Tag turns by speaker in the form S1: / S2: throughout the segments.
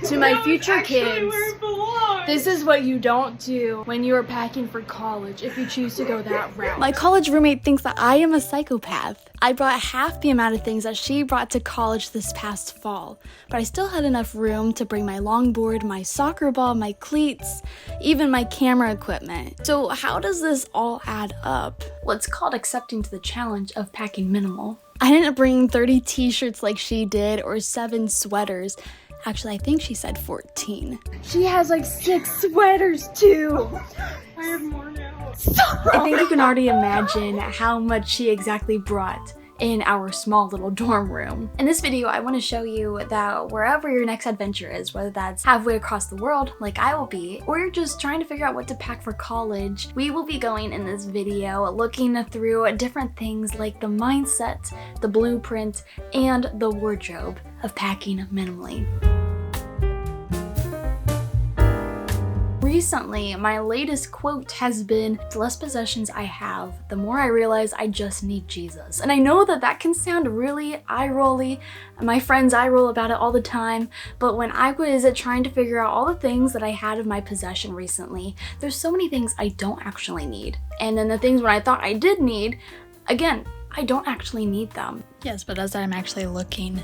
S1: To my future kids, this is what you don't do when you are packing for college if you choose to go that route. My college roommate thinks that I am a psychopath. I brought half the amount of things that she brought to college this past fall, but I still had enough room to bring my longboard, my soccer ball, my cleats, even my camera equipment. So how does this all add up? Well, it's called accepting to the challenge of packing minimal. I didn't bring 30 t-shirts like she did or 7 sweaters. Actually, I think she said 14. She has like 6 sweaters too.
S2: I have more now.
S1: I think you can already imagine how much she exactly brought in our small little dorm room. In this video, I want to show you that wherever your next adventure is, whether that's halfway across the world, like I will be, or you're just trying to figure out what to pack for college, we will be going in this video looking through different things like the mindset, the blueprint, and the wardrobe of packing minimally. Recently, my latest quote has been, the less possessions I have, the more I realize I just need Jesus. And I know that that can sound really eye-rolly. My friends eye-roll about it all the time, but when I was trying to figure out all the things that I had of my possession recently, there's so many things I don't actually need. And then the things when I thought I did need, again, I don't actually need them. Yes, but as I'm actually looking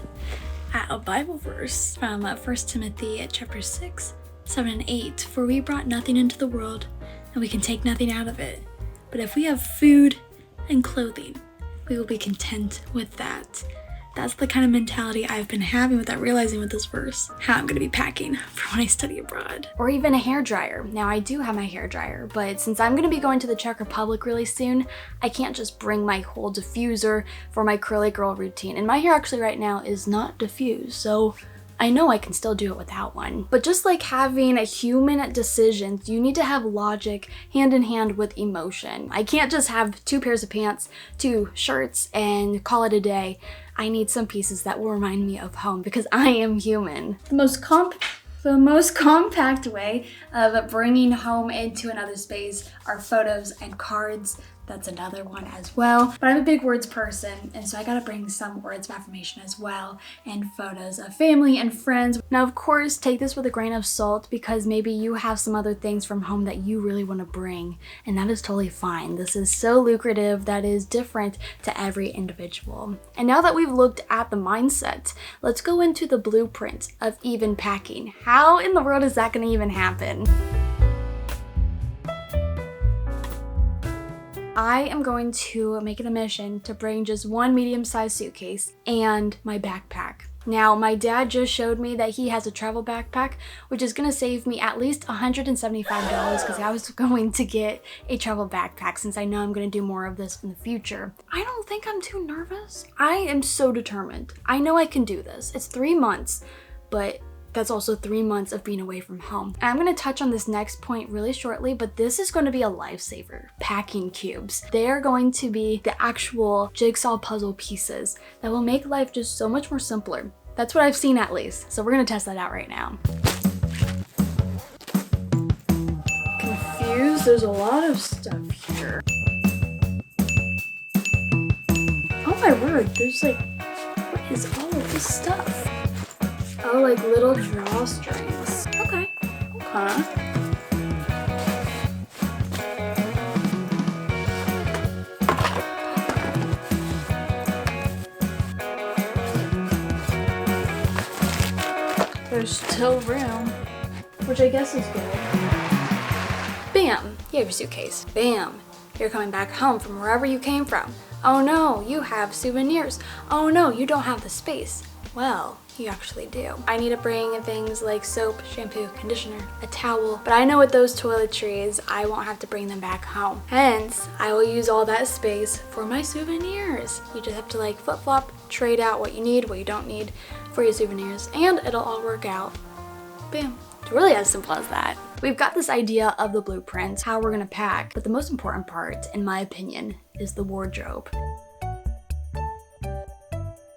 S1: at a Bible verse from 1 Timothy chapter 6, 7 and 8, for we brought nothing into the world, and we can take nothing out of it. But if we have food and clothing, we will be content with that. That's the kind of mentality I've been having without realizing with this verse, how I'm gonna be packing for when I study abroad. Or even a hairdryer. Now I do have my hairdryer, but since I'm gonna be going to the Czech Republic really soon, I can't just bring my whole diffuser for my curly girl routine. And my hair actually right now is not diffused, so I know I can still do it without one. But just like having a human decisions, you need to have logic hand in hand with emotion. I can't just have 2 pairs of pants, 2 shirts, and call it a day. I need some pieces that will remind me of home because I am human. The most compact way of bringing home into another space are photos and cards. That's another one as well. But I'm a big words person, and so I gotta bring some words of affirmation as well, and photos of family and friends. Now, of course, take this with a grain of salt because maybe you have some other things from home that you really want to bring, and that is totally fine. This is so lucrative that is different to every individual. And now that we've looked at the mindset, let's go into the blueprint of even packing. How in the world is that gonna even happen? I am going to make it a mission to bring just 1 medium-sized suitcase and my backpack. Now, my dad just showed me that he has a travel backpack, which is gonna save me at least $175 because I was going to get a travel backpack since I know I'm gonna do more of this in the future. I don't think I'm too nervous. I am so determined. I know I can do this. It's 3 months, but that's also 3 months of being away from home. And I'm gonna touch on this next point really shortly, but this is gonna be a lifesaver, packing cubes. They are going to be the actual jigsaw puzzle pieces that will make life just so much more simpler. That's what I've seen at least. So we're gonna test that out right now. Confused, there's a lot of stuff here. Oh my word, there's like, what is all of this stuff? Oh, like little drawstrings. Okay. There's still room, which I guess is good. Bam! You have your suitcase. Bam! You're coming back home from wherever you came from. Oh no, you have souvenirs. Oh no, you don't have the space. Well, you actually do. I need to bring things like soap, shampoo, conditioner, a towel, but I know with those toiletries, I won't have to bring them back home. Hence, I will use all that space for my souvenirs. You just have to like flip-flop, trade out what you need, what you don't need for your souvenirs, and it'll all work out. Bam. It's really as simple as that. We've got this idea of the blueprint, how we're gonna pack, but the most important part, in my opinion, is the wardrobe.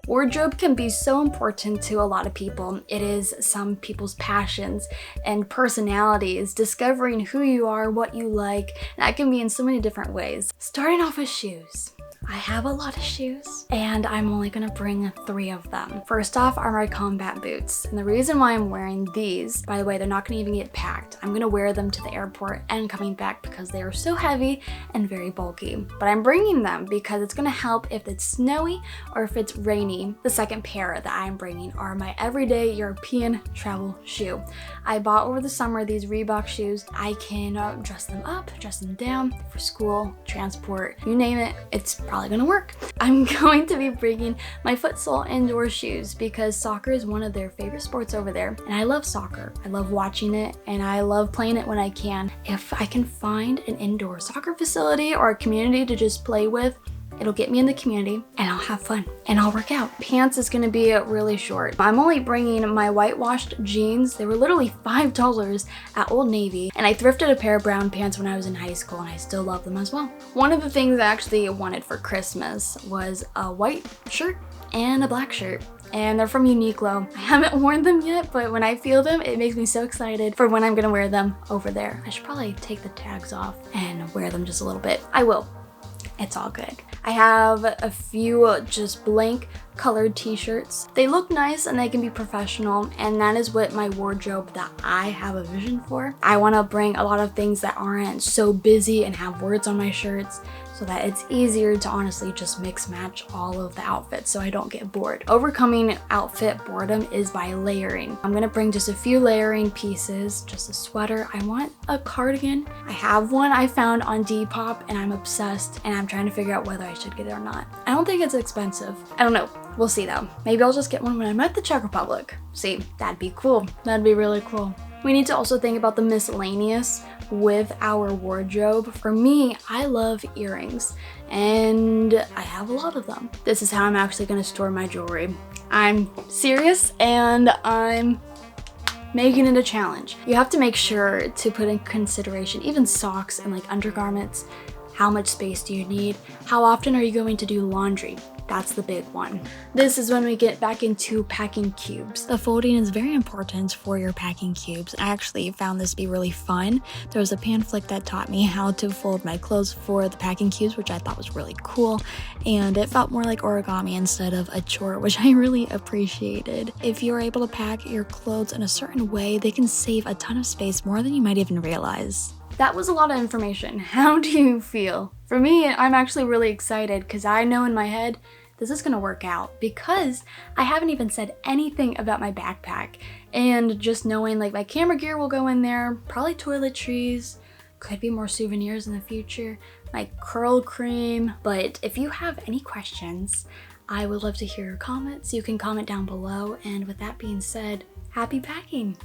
S1: Wardrobe can be so important to a lot of people. It is some people's passions and personalities, discovering who you are, what you like. That can be in so many different ways. Starting off with shoes. I have a lot of shoes and I'm only gonna bring 3 of them. First off are my combat boots. And the reason why I'm wearing these, by the way, they're not gonna even get packed. I'm gonna wear them to the airport and coming back because they are so heavy and very bulky. But I'm bringing them because it's gonna help if it's snowy or if it's rainy. The second pair that I'm bringing are my everyday European travel shoe. I bought over the summer these Reebok shoes. I can dress them up, dress them down for school, transport, you name it, it's probably gonna work. I'm going to be bringing my futsal indoor shoes because soccer is one of their favorite sports over there. And I love soccer. I love watching it and I love playing it when I can. If I can find an indoor soccer facility or a community to just play with, it'll get me in the community and I'll have fun and I'll work out. Pants is gonna be really short. I'm only bringing my whitewashed jeans. They were literally $5 at Old Navy and I thrifted a pair of brown pants when I was in high school and I still love them as well. One of the things I actually wanted for Christmas was a white shirt and a black shirt. And they're from Uniqlo. I haven't worn them yet, but when I feel them, it makes me so excited for when I'm gonna wear them over there. I should probably take the tags off and wear them just a little bit. I will. It's all good. I have a few just blank colored t-shirts. They look nice and they can be professional, and that is what my wardrobe that I have a vision for. I want to bring a lot of things that aren't so busy and have words on my shirts so that it's easier to honestly just mix match all of the outfits so I don't get bored. Overcoming outfit boredom is by layering. I'm gonna bring just a few layering pieces, just a sweater. I want a cardigan. I have one I found on Depop and I'm obsessed and I'm trying to figure out whether I should get it or not. I don't think it's expensive. I don't know. We'll see though. Maybe I'll just get one when I'm at the Czech Republic. See, that'd be cool. That'd be really cool. We need to also think about the miscellaneous with our wardrobe. For me, I love earrings and I have a lot of them. This is how I'm actually gonna store my jewelry. I'm serious and I'm making it a challenge. You have to make sure to put in consideration even socks and like undergarments. How much space do you need? How often are you going to do laundry? That's the big one. This is when we get back into packing cubes. The folding is very important for your packing cubes. I actually found this to be really fun. There was a pamphlet that taught me how to fold my clothes for the packing cubes, which I thought was really cool. And it felt more like origami instead of a chore, which I really appreciated. If you're able to pack your clothes in a certain way, they can save a ton of space, more than you might even realize. That was a lot of information. How do you feel? For me, I'm actually really excited because I know in my head this is gonna work out because I haven't even said anything about my backpack. And just knowing like my camera gear will go in there, probably toiletries, could be more souvenirs in the future, my curl cream. But if you have any questions, I would love to hear your comments. You can comment down below. And with that being said, happy packing.